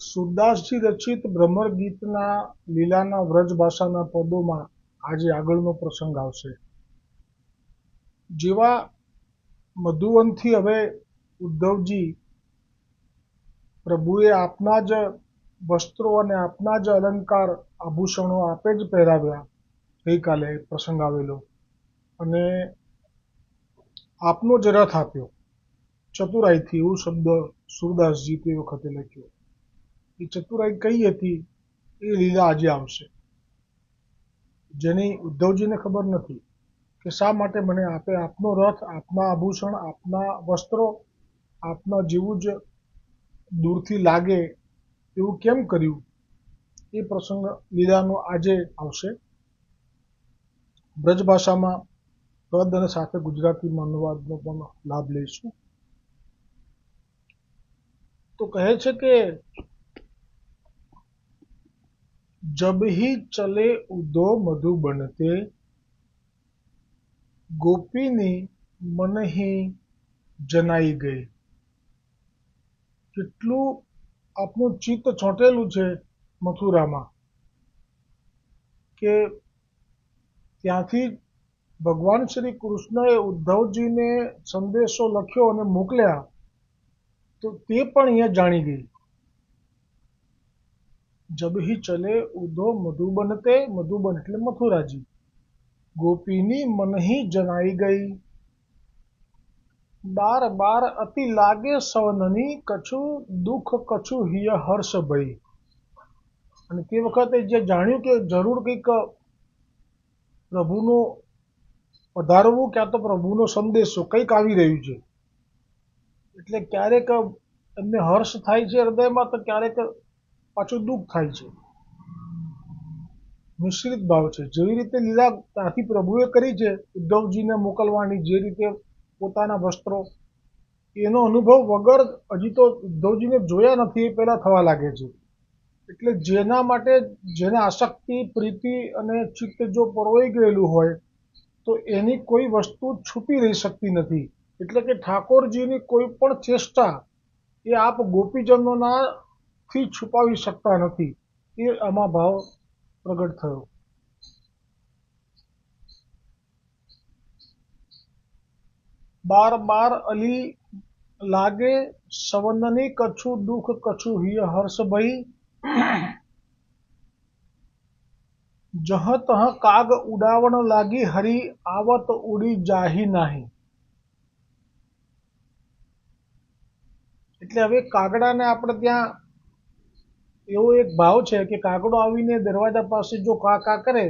સુરદાસજી રચિત ભ્રમર ગીતના લીલાના વ્રજ ભાષાના પદોમાં આજે આગળનો પ્રસંગ આવશે. જેવા મધુવનથી હવે ઉદ્ધવજી પ્રભુએ આપના જ વસ્ત્રો અને આપના જ અલંકાર આભૂષણો આપે જ પહેરાવ્યા. ગઈકાલે પ્રસંગ આવેલો અને આપનો જ રથ આપ્યો ચતુરાઈથી, એવું શબ્દ સુરદાસજી તે વખતે લખ્યો. એ ચતુરાઈ કઈ હતી એ લીલા આજે આવશે, જેની ઉદ્ધવજીને ખબર નથી કે શા માટે મને આપે આપનો રથ, આપના આભૂષણ, આપના વસ્ત્રો, આપના જેવું જ દૂરથી લાગે એવું કેમ કર્યું. એ પ્રસંગ લીલાનો આજે આવશે. બ્રજભાષામાં પદ અને સાથે ગુજરાતીમાં અનુવાદનો પણ લાભ લઈશું. તો કહે છે કે જબ ही चले उदो मधु बनते, ગોપીની મન ही જનાઈ ગઈ. કેટલું આપનું ચિત્ત ચોંટેલું છે મથુરામાં, કે ત્યાંથી ભગવાન શ્રી કૃષ્ણએ ઉદ્ધવજીને સંદેશો લખ્યો અને મોકલ્યા, તો તે પણ અહીંયા જાણી ગઈ. જબ ही ચલે ઉદો મધુબન તે, મધુબન એટલે મથુરાજી, ગોપીની મન ही જનાઈ ગઈ. બાર બાર અતિ લાગે સવનની, કછુ દુઃખ કછુ હિય હર્ષ ભઈ. અને તે વખતે જે જાણ્યું કે જરૂર કંઈક પ્રભુનો પધારવું, ક્યાં તો પ્રભુનો સંદેશો કંઈક આવી રહ્યું છે, એટલે ક્યારેક એમને હર્ષ થાય છે હૃદયમાં, તો ક્યારેક પાછું દુઃખ થાય છે. મિશ્રિત ભાવ છે. જેવી રીતે લીલા ત્યાંથી પ્રભુએ કરી છે ઉદ્ધવજીને મોકલવાની, જે રીતે પોતાના વસ્ત્રો, એનો અનુભવ વગર હજી તો ઉદ્ધવજીને જોયા નથી એ પહેલા થવા લાગે છે. એટલે જેના માટે, જેને આસક્તિ, પ્રીતિ અને ચિત્ત જો પરોવાઈ ગયેલું હોય, તો એની કોઈ વસ્તુ છુપી રહી શકતી નથી. એટલે કે ઠાકોરજીની કોઈ પણ ચેષ્ટા એ આપ ગોપીજનોના થી છુપાવી શકતા નથી. એ આમાં ભાવ પ્રગટ થયો. બાર બાર અલી લાગે સવનની, કછુ દુઃખ કછુ હિય હર્ષ ભઈ. જહ તહ કાગ ઉડાવણ લાગી, હરી આવત ઉડી જાહી નાહી. એટલે હવે કાગડાને આપણે ત્યાં એવો એક ભાવ છે કે કાગડો આવીને દરવાજા પાસે જો કા કા કરે,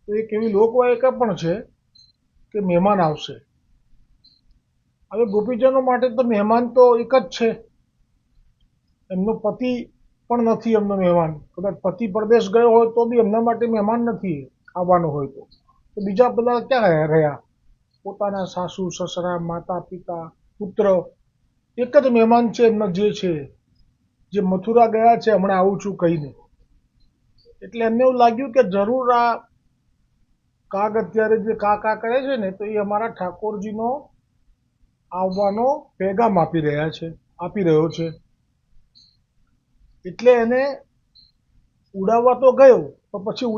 તો એક એવી લોકવાયકા પણ છે કે મહેમાન આવશે. હવે ગોપીજનો માટે તો મહેમાન તો એક જ છે, એમનો પતિ પણ નથી એમનો મહેમાન. કદાચ પતિ પરદેશ ગયો હોય તો બી એમના માટે મહેમાન નથી આવવાનો હોય તો બીજા બધા ક્યાં રહ્યા? પોતાના સાસુ સસરા, માતા પિતા, પુત્ર, એક જ મહેમાન છે એમના, જે છે, જે મથુરા ગયા છે હમણાં આવું છું કહીને. એટલે એમને એવું લાગ્યું કે જરૂર આ કાગ અત્યારે જે કા કા કરે છે ને, તો એ અમારા ઠાકોરજીનો આવવાનો પેગામ આપી રહ્યો છે. એટલે એને ઉડાવવા તો ગયો, પણ પછી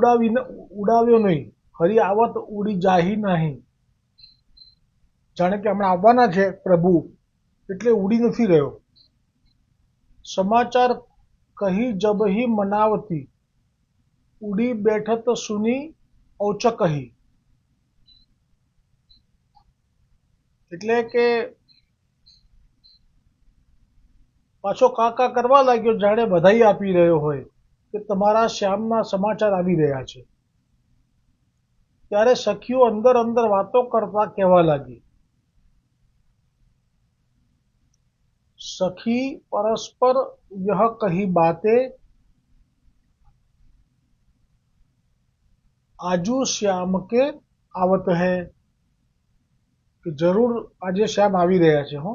ઉડાવ્યો નહીં. હરી આવત ઉડી જાહી નહીં. જાણે કે હમણાં આવવાના છે પ્રભુ, એટલે ઉડી નથી રહ્યો. સમાચાર કહી જબહી મનાવતી, ઉડી બેઠત સુની ઔચકહી. એટલે કે પાછો કાકા કરવા લાગ્યો, જાણે બધાઈ આપી રહ્યો હોય કે તમારા શ્યામના સમાચાર આવી રહ્યા છે. ત્યારે સખીઓ અંદર અંદર વાતો કરતા કહેવા લાગી, સખી પરસ્પર યહ કહી બાતે, આજુ શ્યામ કે આવત હૈ. કે જરૂર આજે શ્યામ આવી રહ્યા છે. હો,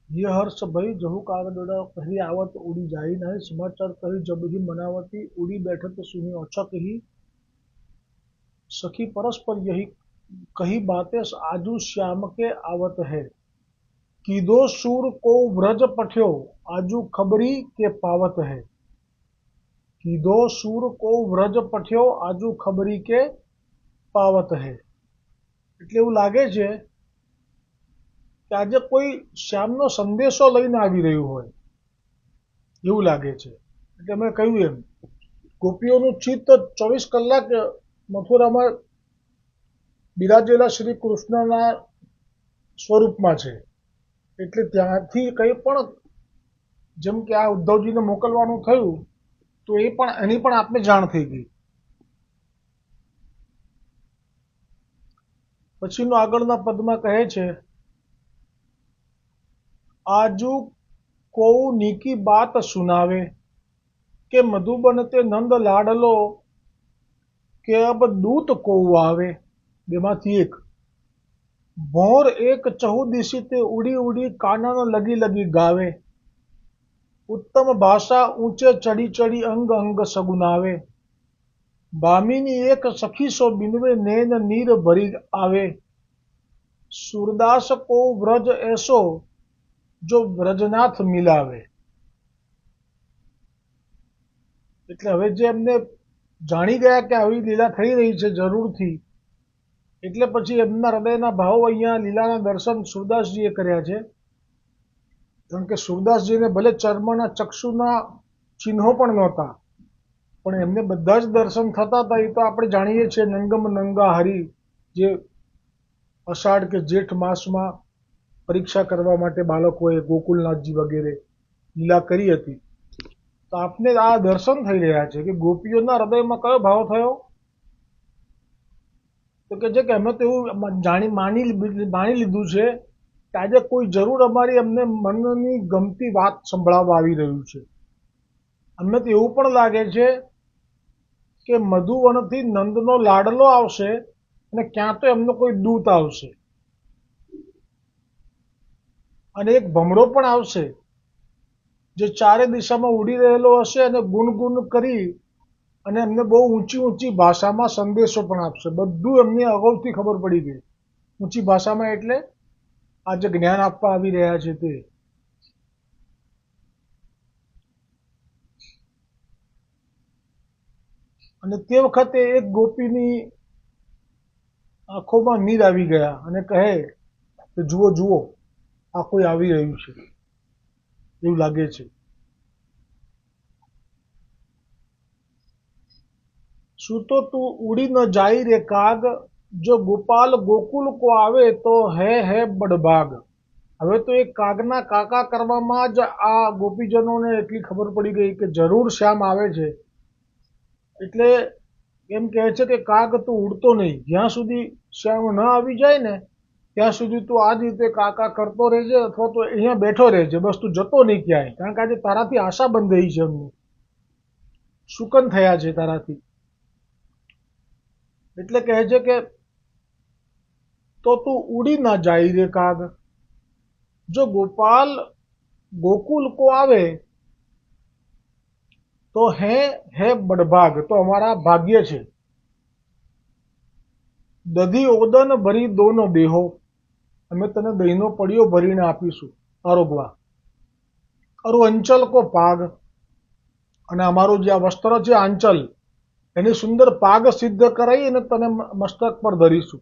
ये हर्ष भई जहु कागडोड़ा कहरी आवत उड़ी जाई नहीं समाचार कही जब ही मनावती उड़ी बैठत सुनी औचक ही सखी परस्पर यही कही बातें आजू श्याम के आवत है कीधो सूर को व्रज पठ्यो आजू खबरी के पावत है कीधो सूर को व्रज पठ्यो आजू खबरी के પાવત હે એટલે એવું લાગે છે કે આજે કોઈ શ્યામનો સંદેશો લઈને આવી રહ્યું હોય એવું લાગે છે એટલે મેં કહ્યું એમ ગોપીઓનું ચિત્ત 24 કલાક મથુરામાં બિરાજેલા શ્રી કૃષ્ણના સ્વરૂપમાં છે એટલે ત્યાંથી કંઈ પણ જેમ કે આ ઉદ્ધવજીને મોકલવાનું થયું તો એ પણ એની પણ આપને જાણ થઈ ગઈ પછીનો આગળના પદમાં કહે છે આજુ કોઉ નીકી બાત સુનાવે કે મધુબન તે નંદ લાડલો કે અબ દૂત કોઉ આવે બેમાંથી એક ભોર એક ચહુદિશી તે ઉડી ઉડી કાનન લગી લગી ગાવે ઉત્તમ ભાષા ઊંચે ચડી ચડી અંગ અંગ સગુનાવે ભામીની એક સખી સો બિનવે નૈન નીર ભરી આવે સુરદાસ કો વ્રજ એસો જો વ્રજનાથ મિલાવે એટલે હવે જે એમને જાણી ગયા કે આવી લીલા થઈ રહી છે જરૂરથી એટલે પછી એમના હૃદયના ભાવ અહીંયા લીલાના દર્શન સુરદાસજીએ કર્યા છે કારણ કે સુરદાસજીને ભલે ચર્મના ચક્ષુના ચિહ્નો પણ નહોતા પણ એમને બધા જ દર્શન થતા હતા એ તો આપણે જાણીએ છીએ નંગમ નંગા હરી જે અષાઢ કે જેઠ માસમાં પરીક્ષા કરવા માટે બાળકોએ ગોકુલનાથજી વગેરે લીલા કરી હતી તો આપને આ દર્શન થઈ રહ્યા છે કે ગોપીઓના હૃદયમાં કયો ભાવ થયો તો કે છે કે અમે તો એવું માની લીધું છે કે આજે કોઈ જરૂર અમારી અમને મનની ગમતી વાત સંભળાવવા આવી રહ્યું છે અમને તો એવું પણ લાગે છે કે મધુવનથી નંદનો લાડલો આવશે અને ક્યાં તો એમનો કોઈ દૂત આવશે અને એક ભમરો પણ આવશે જે ચારે દિશામાં ઉડી રહેલો હશે અને ગુનગુન કરી અને એમને બહુ ઊંચી ઊંચી ભાષામાં સંદેશો પણ આપશે બધું એમને અગાઉથી ખબર પડી ગઈ ઊંચી ભાષામાં એટલે આ જે જ્ઞાન આપવા આવી રહ્યા છે તે અને તે વખતે એક ગોપીની આંખોમાં નીર આવી ગયા અને કહે કે જુઓ જુઓ આ કોઈ આવી રહ્યું છે એવું લાગે છે શું તો તું ઉડી ન જાય રે કાગ જો ગોપાલ ગોકુલ કો આવે તો હે બડભાગ હવે તો એ કાગના કાકા કરવામાં જ આ ગોપીજનોને એટલી ખબર પડી ગઈ કે જરૂર શ્યામ આવે છે એટલે એમ કહે છે કે કાગ તું ઉડતો નહીં જ્યાં સુધી શ્યામ ન આવી જાય ને ત્યાં સુધી તું આ જ રીતે કાકા કરતો રહેજે અથવા તો અહીંયા બેઠો રહેજે બસ તું જતો નહીં ક્યાંય કારણ કે આજે તારાથી આશા બંધાઈ છે એમની શુકન થયા છે તારાથી એટલે કહે છે કે તો તું ઉડી ના જાય રે કાગ જો ગોપાલ ગોકુલ કો આવે તો હે બડભાગ તો અમારા ભાગ્ય છે દધી ઓદન ભરી દોનો દેહો અમે તને દહીંનો પડિયો ભરીને આપીશું આરોગવા અરુ અંચલ કો પાગ અને અમારું જે આ વસ્ત્ર છે આંચલ એની સુંદર પાગ સિદ્ધ કરાવી અને તને મસ્તક પર ધરીશું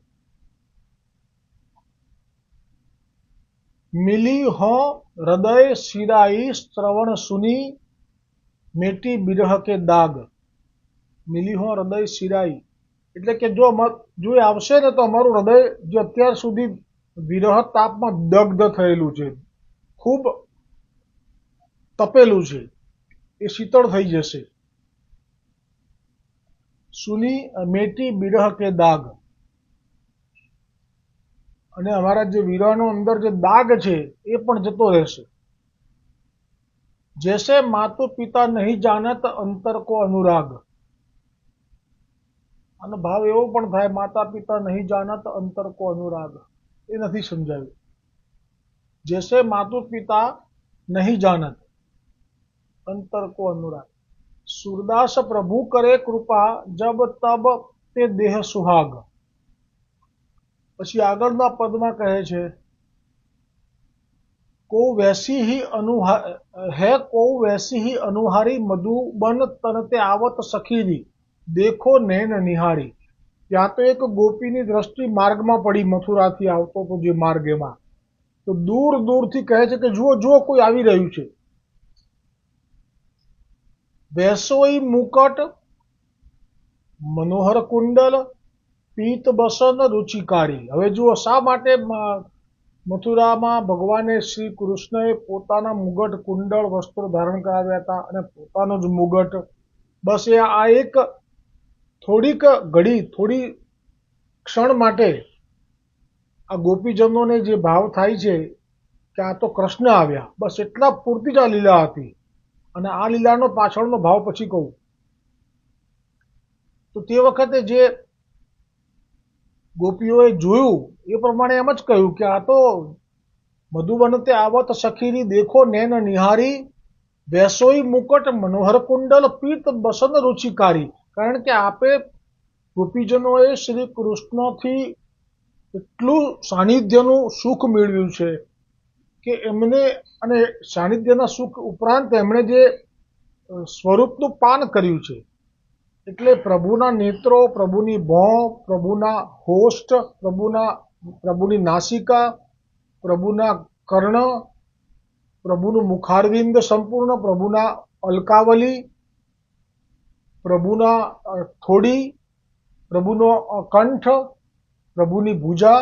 મિલી હો હૃદય શિરાઈ શ્રવણ સુની મેટી બિરહ કે દાગ મિલી હો હૃદય શિરાઈ એટલે કે જો એ આવશે ને તો અમારું હૃદય જે અત્યાર સુધી વિરહ તાપમાં દગ્ધ થયેલું છે ખૂબ તપેલું છે એ શીતળ થઈ જશે સુની મેટી બિરહ કે દાગ અને અમારા જે વીરાનો અંદર જે દાગ છે એ પણ જતો રહેશે જૈસે માતુ પિતા નહીં જાનત અંતર કો અનુરાગ આનો ભાવ એવો પણ થાય માતા પિતા નહીં જાનત અંતર કો અનુરાગ એ નથી સમજાવ્યું जैसे मातु पिता नहीं जानत अंतर को अनुराग। सूरदास प्रभु करे कृपा जब तब ते देह सुहाग। પછી આગળના પદમાં કહે છે को वैसी ही है को वैसी ही अनुहारी मधुबन तनते आवत सखीरी देखो नैन निहारी। ત્યાં તો એક ગોપીની દ્રષ્ટિ માર્ગમાં પડી, મથુરાથી આવતો તો જે માર્ગ એમાં, તો દૂર દૂરથી કહે છે કે જુઓ જુઓ કોઈ આવી રહ્યું છે। વૈસોઈ મુકટ મનોહર કુંડલ પીત બસન રુચિકારી। હવે જુઓ શા માટે મથુરામાં ભગવાને શ્રી કૃષ્ણએ પોતાના મુગટ કુંડળ વસ્ત્રો ધારણ કરાવ્યા હતા અને પોતાનો જ મુગટ, બસ એ આ એક થોડીક ઘડી થોડી ક્ષણ માટે આ ગોપીજનોને જે ભાવ થાય છે કે આ તો કૃષ્ણ આવ્યા, બસ એટલા પૂરતી જ આ લીલા હતી। અને આ લીલાનો પાછળનો ભાવ પછી કહું તો તે વખતે જે ગોપીઓએ જોયું એ પ્રમાણે એમ જ કહ્યું કે આ તો મધુબનતે આવત સખીરી દેખો નૈન નિહારી વૈસોઈ મુકટ મનોહર કુંડલ પીત બસન રુચિકારી। કારણ કે આપે ગોપીજનોએ શ્રી કૃષ્ણથી એટલું સાનિધ્યનું સુખ મેળવ્યું છે કે એમને, અને સાનિધ્યના સુખ ઉપરાંત એમણે જે સ્વરૂપનું પાન કર્યું છે, એટલે પ્રભુના નેત્રો, પ્રભુની ભોં, પ્રભુના હોષ્ઠ, પ્રભુની નાસિકા, પ્રભુના કર્ણ, પ્રભુનું મુખારવિંદ સંપૂર્ણ, પ્રભુના અલકાવલી, પ્રભુના થોડી, પ્રભુનો કંઠ, પ્રભુની ભુજા,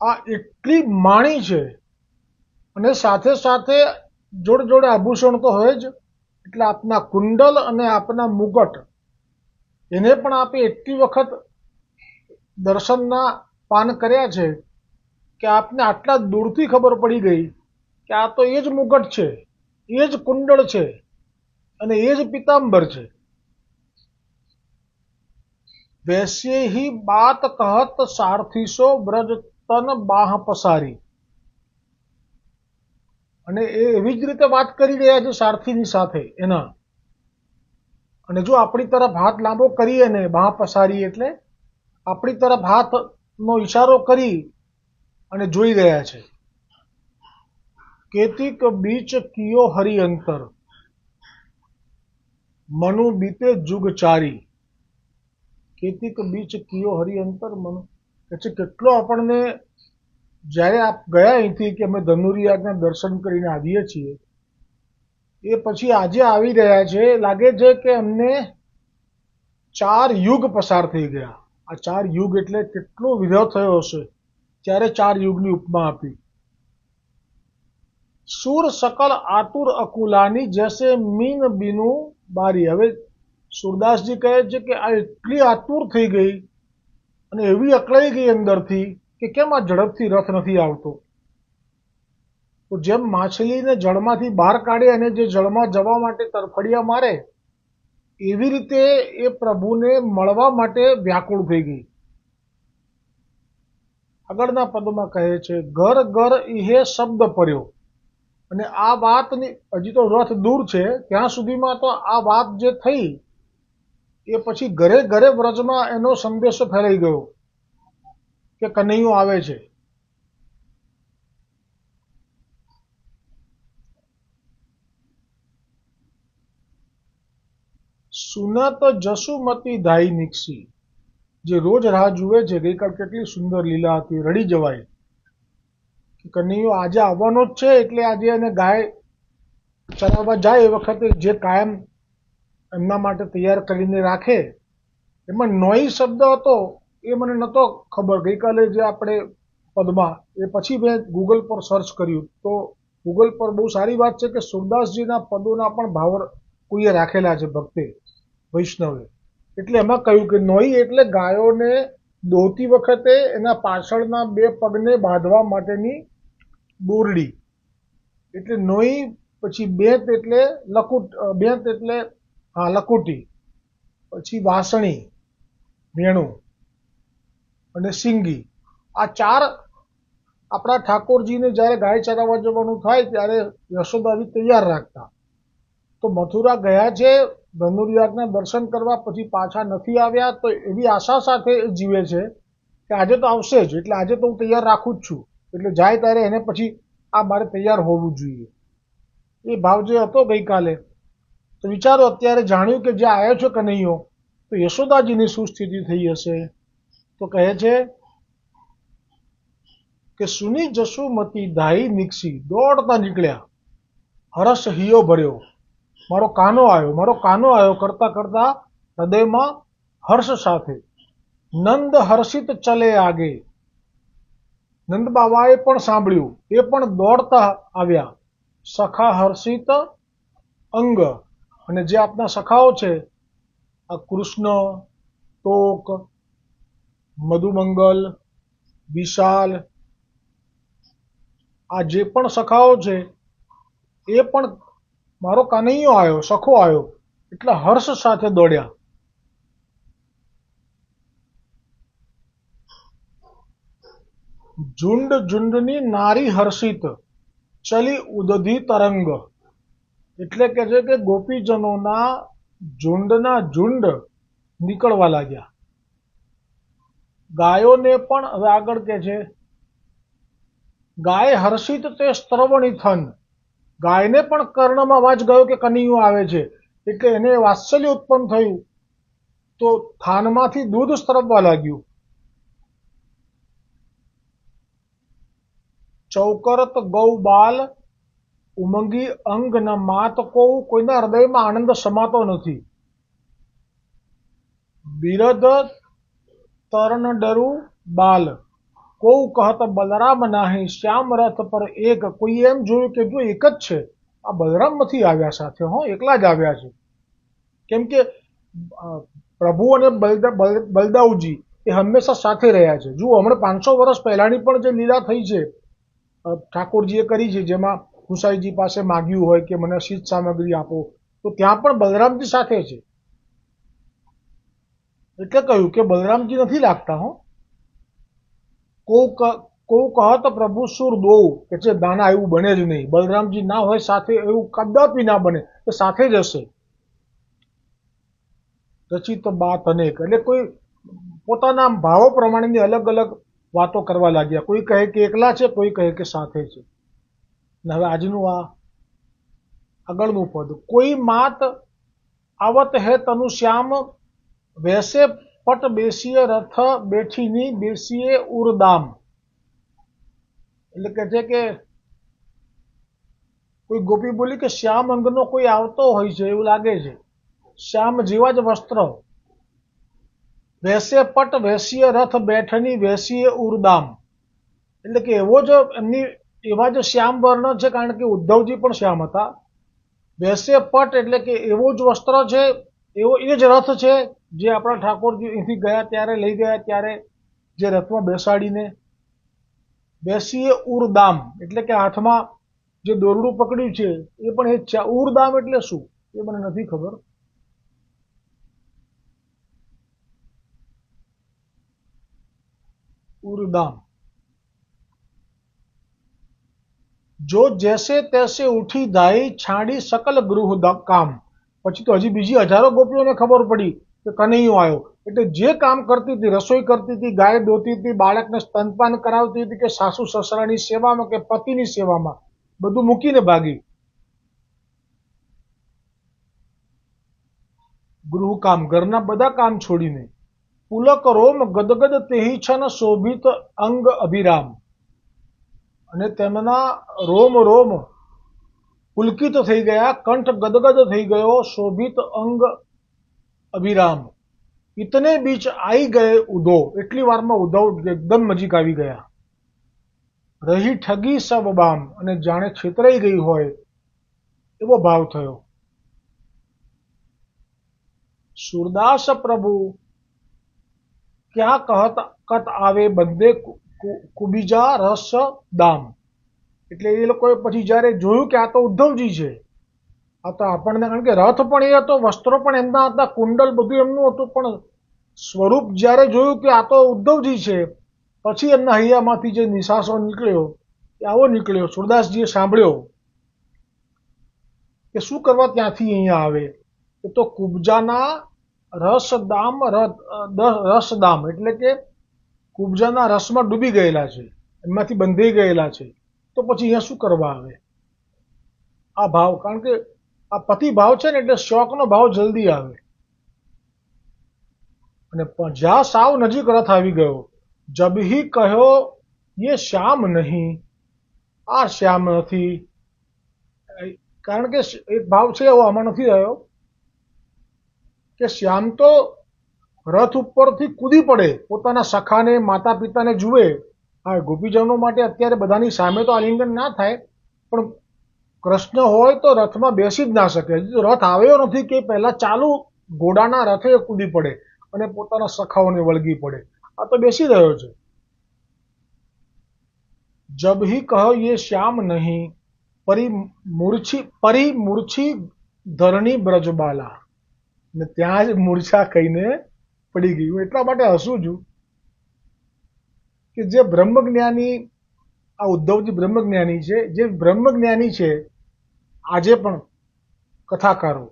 આ એટલી માણી છે। અને સાથે સાથે જોડે જોડે આભૂષણ તો હોય જ, એટલે આપના કુંડલ અને આપના મુગટ એને પણ આપે એટલી વખત દર્શનના પાન કર્યા છે કે આપને આટલા દૂરથી ખબર પડી ગઈ કે આ તો એ જ મુગટ છે, એ જ કુંડળ છે અને એ જ પિતાંબર છે। વૈસે ही बात कहत सारथीसो ब्रज तन बाह पसारी। અને એ એવી જ રીતે વાત કરી રહ્યા છે સારથીની સાથે એના, અને જો આપણી તરફ હાથ લાંબો કરીએ ને, બાહ પસારી એટલે આપણી તરફ હાથનો ઈશારો કરી અને જોઈ રહ્યા છે। કેતિક બીચ કિયો હરિ અંતર મનુ બીતે જુગ ચારી। કેતિક બીચ કિયો હરિ અંતર મનુ, કે છે કેટલો આપણને, જ્યારે આપ ગયા અહીંથી કે અમે ધનુરિયાના દર્શન કરીને આવીએ છીએ, એ પછી આજે આવી રહ્યા છે, લાગે છે કે અમને 4 યુગ પસાર થઈ ગયા। આ 4 યુગ એટલે કેટલો વિરહ થયો હશે, ત્યારે 4 યુગની ઉપમા આપી। સુર સકલ આતુર અકુલાની જૈસે મીન બીનું બારી। હવે સુરદાસજી કહે છે કે આ એટલી આતુર થઈ ગઈ અને એવી અકળાઈ ગઈ અંદરથી કે કેમ આ ઝડપથી રથ નથી આવતો। તો જેમ માછલીને જળમાંથી બહાર કાઢે અને જે જળમાં જવા માટે તરફડિયા મારે, એવી રીતે એ પ્રભુને મળવા માટે વ્યાકુળ થઈ ગઈ। આગળના પદમાં કહે છે ઘર ઘર ઇહે શબ્દ પર્યો। અને આ વાતની, હજી તો રથ દૂર છે, ત્યાં સુધીમાં તો આ વાત જે થઈ એ પછી ઘરે ઘરે વ્રજમાં એનો સંદેશો ફેલાઈ ગયો કે કનૈયો આવે છે। સુનત જસુમતી ધાઈ નીકસી, જે રોજ રાહ જુએ છે, ગઈકાલ કેટલી સુંદર લીલા હતી, રડી જવાય કે કનૈયો આજે આવવાનો જ છે, એટલે આજે એને ગાય ચરાવવા જાય એ વખતે જે કાયમ એમના માટે તૈયાર કરીને રાખે, એમાં નોઈ શબ્દ હતો એ મને નહોતો ખબર, ગઈકાલે જે આપણે પદમાં, એ પછી મેં ગૂગલ પર સર્ચ કર્યું તો ગૂગલ પર બહુ સારી વાત છે કે સુરદાસજીના પદોના પણ ભાવ કોઈએ રાખેલા છે ભક્તે, વૈષ્ણવે, એટલે એમાં કહ્યું કે નોઈ એટલે ગાયોને દોહતી વખતે એના પાછળના 2 પગને બાંધવા માટેની દોરડી, એટલે નોઈ, પછી બેંત એટલે લકુટી, પછી વાસણી વેણું અને સિંગી, આ 4 આપણા ઠાકોરજીને જ્યારે ગાય ચરાવવા જવાનું થાય ત્યારે યશોદાજી તૈયાર રાખતા. તો મથુરા ગયા છે ધનુર્યાગના દર્શન કરવા, પછી પાછા નથી આવ્યા, તો એવી આશા સાથે એ જીવે છે કે આજે તો આવશે જ, એટલે આજે તો હું તૈયાર રાખું જ છું. એટલે જાય ત્યારે એને પછી આ મારે તૈયાર હોવું જોઈએ, એ ભાવ જે હતો ગઈકાલે. તો વિચારો અત્યારે જાણ્યું કે જે આવ્યો છે કનૈયો, તો યશોદાજીની શું સ્થિતિ થઈ હશે. તો કહે છે કે સુની જસુમતી ધાઈ નીકસી, દોડતા નીકળ્યા, હરસ હિયો ભર્યો, મારો કાનો આવ્યો, મારો કાનો આવ્યો કરતા કરતા હૃદયમાં હર્ષ સાથે. નંદ હર્ષિત ચલે આગે, નંદ બાબાએ પણ સાંભળ્યું, એ પણ દોડતા આવ્યા. સખા હર્ષિત અંગ, અને જે આપના સખાઓ છે, આ કૃષ્ણ, ટોક, મધુમંગલ, વિશાલ, આ જે પણ સખાઓ છે એ પણ મારો કાનૈયો આવ્યો, સખો આવ્યો, એટલે હર્ષ સાથે દોડ્યા. ઝુંડ ઝુંડની નારી હર્ષિત, ચલી ઉદધી તરંગ, એટલે કે છે કે ગોપીજનોના ઝુંડના ઝુંડ નીકળવા લાગ્યા. ગાયોને પણ, હવે આગળ કે છે, ગાય હર્ષિત તે સ્ત્રવણી થન, ગાયને પણ કર્ણમાં અવાજ ગયો કે કનૈયો આવે છે, એટલે એને વાત્સલ્ય ઉત્પન્ન થયું, તો થાનમાંથી દૂધ સ્ત્રવવા લાગ્યું. ચૌકરત ગૌ બાલ ઉમંગી અંગ ન માત કોઉ, કોઈના હૃદયમાં આનંદ સમાતો નથી. બિરધ તરણ ડરુ બાલ, કોઉ કહત બલરામ નાહી, શ્યામ રથ પર એક, કોઈ એમ જોયું કે જો એક જ છે, આ બલરામ નથી આવ્યા સાથે, એકલા જ આવ્યા છે. કેમ કે પ્રભુ અને બલદાઉજી એ હંમેશા સાથે રહ્યા છે. જુઓ, હમણાં 500 વર્ષ પહેલાની પણ જે લીલા થઈ છે, ઠાકોરજીએ કરી છે, જેમાં ગુસાઈજી પાસે માગ્યું હોય કે મને શીત સામગ્રી આપો, તો ત્યાં પણ બલરામજી સાથે છે. એટલે કહ્યું કે બલરામજી નથી લાગતા. કોઉ કહત પ્રભુ સુર દોઉ, કે છે દાના એવું બને જ નહીં, બલરામજી ના હોય સાથે એવું કદાપી ના બને, એ સાથે જ હશે. રચિત બાત અનેક, એટલે કોઈ પોતાના ભાવો પ્રમાણેની અલગ અલગ વાતો કરવા લાગ્યા. કોઈ કહે કે એકલા છે, કોઈ કહે કે સાથે છે. હવે આજનું આ આગળનું પદ, કોઈ માત આવત હે તનુ શ્યામ, વૈસે પટ બેસીએ રથ બેઠીની બેસીએ ઉરદામ, એટલે કે છે કે કોઈ ગોપી બોલી કે શ્યામ અંગનો કોઈ આવતો હોય છે એવું લાગે છે, શ્યામ જેવા જ વસ્ત્ર, વૈસે પટ વેસીએ રથ બેઠની વેસીએ ઉરદામ, એટલે કે એવો જ એમની એવા જ શ્યામ વર્ણ છે, કારણ કે ઉદ્ધવજી પણ શ્યામ હતા. વેસે પટ એટલે કે એવો જ વસ્ત્ર છે, એવો એ જ રથ છે જે આપણા ઠાકોરજી અહીંથી ગયા ત્યારે, લઈ ગયા ત્યારે જે રથમાં બેસાડીને. બેસીએ ઉરદામ, એટલે કે હાથમાં જે દોરડું પકડ્યું છે એ પણ એ જ છે. ઉરદામ એટલે શું એ મને નથી ખબર. ઉરદામ, જો જૈસે તૈસે ઉઠી ધાઈ, છાડી સકલ ગૃહ કામ. પછી તો હજી બીજી હજારો ગોપીઓને ખબર પડી કે કનૈયો આવ્યો, એટલે જે કામ કરતી હતી, રસોઈ કરતી હતી, ગાય દોતી હતી, બાળકને સ્તનપાન કરાવતી હતી, કે સાસુ સસરાની સેવામાં કે પતિની સેવામાં, બધું મૂકીને ભાગી. ગૃહ કામ, ઘરના બધા કામ છોડીને. પુલક રોમ ગદગદ તેહી છન, શોભિત અંગ અભિરામ, અને તેમના રોમ રોમ પુલકિત થઈ ગયા, કંઠ ગદગદ થઈ ગયો, શોભિત અંગ અભિરામ. ઇતને બીચ આઈ ગયે ઉધો, એટલી વારમાં ઉદ્ધવ એકદમ નજીક આવી ગયા. રહી ઠગી સબ બામ, અને જાણે છેતરાઈ ગઈ હોય એવો ભાવ થયો. સુરદાસ પ્રભુ ક્યાં કહત કત આવે બંદે કુબીજા રસ દામ, એટલે એ લોકોએ પછી જયારે જોયું કે આ તો ઉદ્ધવજી છે, આ તો આપણને, કારણ કે રથ પણ એ હતો, વસ્ત્રો પણ એમના હતા, કુંડલ બધું એમનું હતું, પણ સ્વરૂપ જયારે જોયું કે આ તો ઉદ્ધવજી છે, પછી એમના હૈયામાંથી જે નિશાસો નીકળ્યો એ આવો નીકળ્યો. સુરદાસજીએ સાંભળ્યો કે શું કરવા ત્યાંથી અહીંયા આવે, એ તો કુબજાના રસદામ એટલે કે કુબજાના રસમાં ડૂબી ગયેલા છે, એમાંથી બંધાઈ ગયેલા છે, તો પછી અહીંયા શું કરવા આવે? આ ભાવ, કારણ કે આ પતિ ભાવ છે ને એટલે શોકનો ભાવ જલ્દી આવે. અને જ્યાં સાવ નજીક રથ આવી ગયો, જબહી કહ્યો ये શ્યામ નહીં, આ શ્યામ નથી. કારણ કે એક ભાવ છે એવો આમાં નથી રહ્યો કે શ્યામ તો રથ ઉપરથી કૂદી પડે, પોતાના સખાને માતા પિતાને જુએ. હા, ગોપીજનો માટે અત્યારે બધાની સામે તો આલિંગન ના થાય, પણ કૃષ્ણ હોય તો રથમાં બેસી જ ના શકે. રથ આવ્યો નથી કે પહેલા ચાલુ ઘોડાના રથે કૂદી પડે અને પોતાના સખાઓને વળગી પડે. આ તો બેસી રહ્યો છે. જબ હી કહો યે શ્યામ નહીં, પરી મૂર્છી ધરણી બ્રજબાલા. ને ત્યાં જ મૂર્છા કહીને પડી ગયું. એટલા માટે હસું છું કે જે બ્રહ્મજ્ઞાની, આ ઉદ્ધવજી બ્રહ્મજ્ઞાની છે, જે બ્રહ્મજ્ઞાની છે આજે પણ કથાકારો,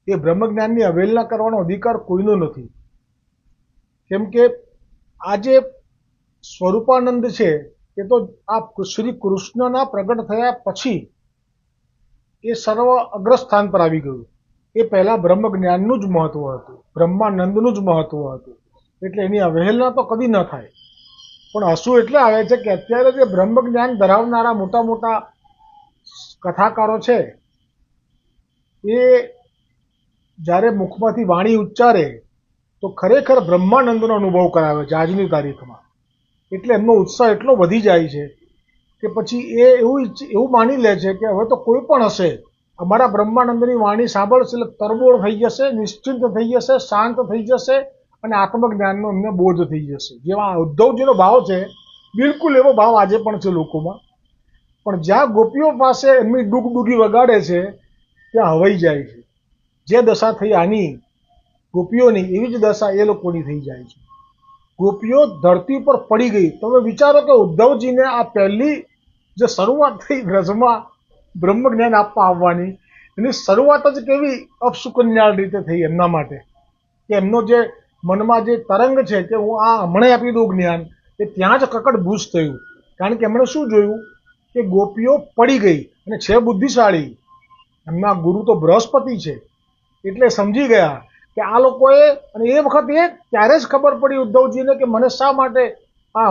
એ બ્રહ્મજ્ઞાનની અવહેલના કરવાનો અધિકાર કોઈનો નથી. કેમ કે આ જે સ્વરૂપાનંદ છે એ તો આ શ્રી કૃષ્ણના પ્રગટ થયા પછી એ સર્વ અગ્રસ્થાન પર આવી ગયું. એ પહેલા બ્રહ્મજ્ઞાનનું જ મહત્વ હતું, બ્રહ્માનંદનું જ મહત્વ હતું, એટલે એની અવહેલના તો કદી ન થાય. પણ હસવું એટલે આવે છે કે અત્યારે જે બ્રહ્મજ્ઞાન ધરાવનારા મોટા મોટા કથાકારો છે એ જ્યારે મુખમાંથી વાણી ઉચ્ચારે તો ખરેખર બ્રહ્માનંદનો અનુભવ કરાવે છે આજની તારીખમાં. એટલે એમનો ઉત્સાહ એટલો વધી જાય છે કે પછી એ એવું માની લે છે કે હવે તો કોઈ પણ હશે, અમારા બ્રહ્માનંદની વાણી સાંભળશે એટલે તરબોળ થઈ જશે, નિશ્ચિંત થઈ જશે, શાંત થઈ જશે અને આત્મજ્ઞાનનો એમને બોધ થઈ જશે. જેવા ઉદ્ધવજીનો ભાવ છે, બિલકુલ એવો ભાવ આજે પણ છે લોકોમાં. પણ જ્યાં ગોપીઓ પાસે એમની ડૂગડૂગી વગાડે છે ત્યાં હવાઈ જાય છે. જે દશા થઈ આની ગોપીઓની, એવી જ દશા એ લોકોની થઈ જાય છે. ગોપીઓ ધરતી પર પડી ગઈ. તમે વિચારો કે ઉદ્ધવજીને આ પહેલી જે શરૂઆત થઈ વ્રજમાં બ્રહ્મજ્ઞાન આવવાની, એની શરૂઆત જ કેવી અપસુકન્યાળ રીતે થઈ એમના માટે, કે એમનો જે મનમાં જે તરંગ છે કે હું આ હમણાં આપી દઉં જ્ઞાન, એ ત્યાં જ કકડભૂસ થયું. કારણ કે એમણે શું જોયું કે ગોપીઓ પડી ગઈ અને છે બુદ્ધિશાળી, એમના ગુરુ તો બૃહસ્પતિ છે, એટલે સમજી ગયા કે આ લોકોએ, અને એ વખતે ત્યારે જ ખબર પડી ઉદ્ધવજીને કે મને શા માટે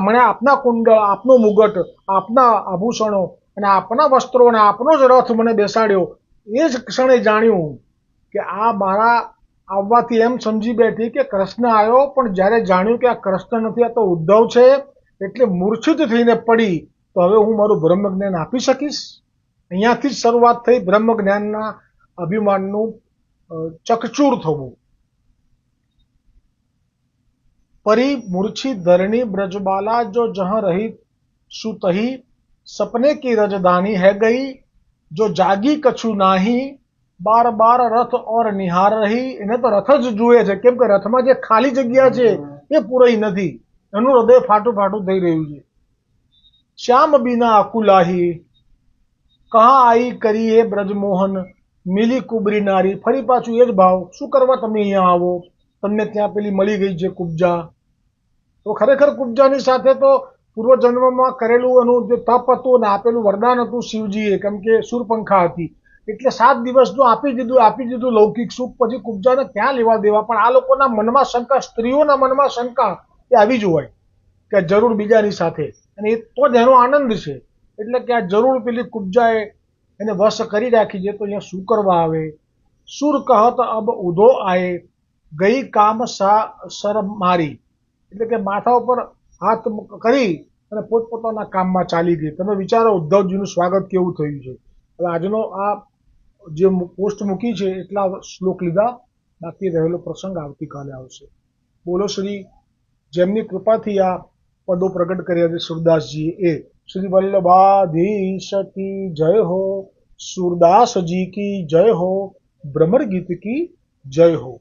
મને આપના કુંડળ, આપનો મુગટ, આપના આભૂષણો અને આપના વસ્ત્રો અને આપનો જ રથ મને બેસાડ્યો. એ જ ક્ષણે જાણ્યું કે આ મારા આવવાથી એમ સમજી બેઠી કે કૃષ્ણ આવ્યો, પણ જ્યારે જાણ્યું કે આ કૃષ્ણ નથી, આ તો ઉદ્ધવ છે, એટલે મૂર્છિત થઈને પડી. તો હવે હું મારું બ્રહ્મજ્ઞાન આપી શકીશ? અહીંયાથી જ શરૂઆત થઈ બ્રહ્મજ્ઞાનના અભિમાનનું ચકચૂર થવું. परी मूर्छी धरणी ब्रजबाला जो जहाँ रही सुतही, सपने की रजदानी है गई जो जागी कछु नाही, बार बार रथ और निहार रही. એને તો રથ જ જુએ છે, કેમ કે રથમાં જે ખાલી જગ્યા છે એ પૂરાઈ નથી, એનું હૃદય ફાટું ફાટું થઈ રહ્યું છે. શ્યામ બીના અકુલાહી, કહા આઈ કરી એ બ્રજમોહન, મિલી કુબરી નારી. ફરી પાછું એ જ ભાવ, શું કરવા તમે અહીંયા આવો, તમને ત્યાં પેલી મળી ગઈ છે કુબજા. તો ખરેખર કુબજાની સાથે તો પૂર્વજન્મમાં કરેલું એનું જે તપ હતું અને આપેલું વરદાન હતું શિવજીએ, કેમ કે શૂરપંખા હતી, એટલે 7 દિવસ જો આપી દીધું લૌકિક સુખ, પછી કુબજાને ક્યાં લેવા દેવા. પણ આ લોકોના મનમાં શંકા, સ્ત્રીઓના મનમાં શંકા એ આવી જ હોય કે જરૂર બીજાની સાથે, અને એ તો જ એનો આનંદ છે. એટલે કે આ જરૂર પેલી કુબજાએ એને વશ કરી રાખી છે, તો અહીંયા શું કરવા આવે? સુર કહત અબ ઉધો આયે, ગઈ કામ સર મારી. એટલે કે માથા ઉપર હાથ કરી અને પોતપોતાના કામમાં ચાલી ગઈ. તમે વિચારો ઉદ્ધવજીનું સ્વાગત કેવું થયું છે. હવે આજનો આ જે પોસ્ટ મૂકી છે એટલા શ્લોક લીધા, બાકી રહેલો પ્રસંગ આવતીકાલે આવશે. બોલો શ્રી જેમની કૃપાથી આ પદો પ્રગટ કર્યા છે સુરદાસજીએ, એ શ્રી વલ્લભાધીશ કી જય હો, સુરદાસજી કી જય હો, ભ્રમર ગીત કી જય હો.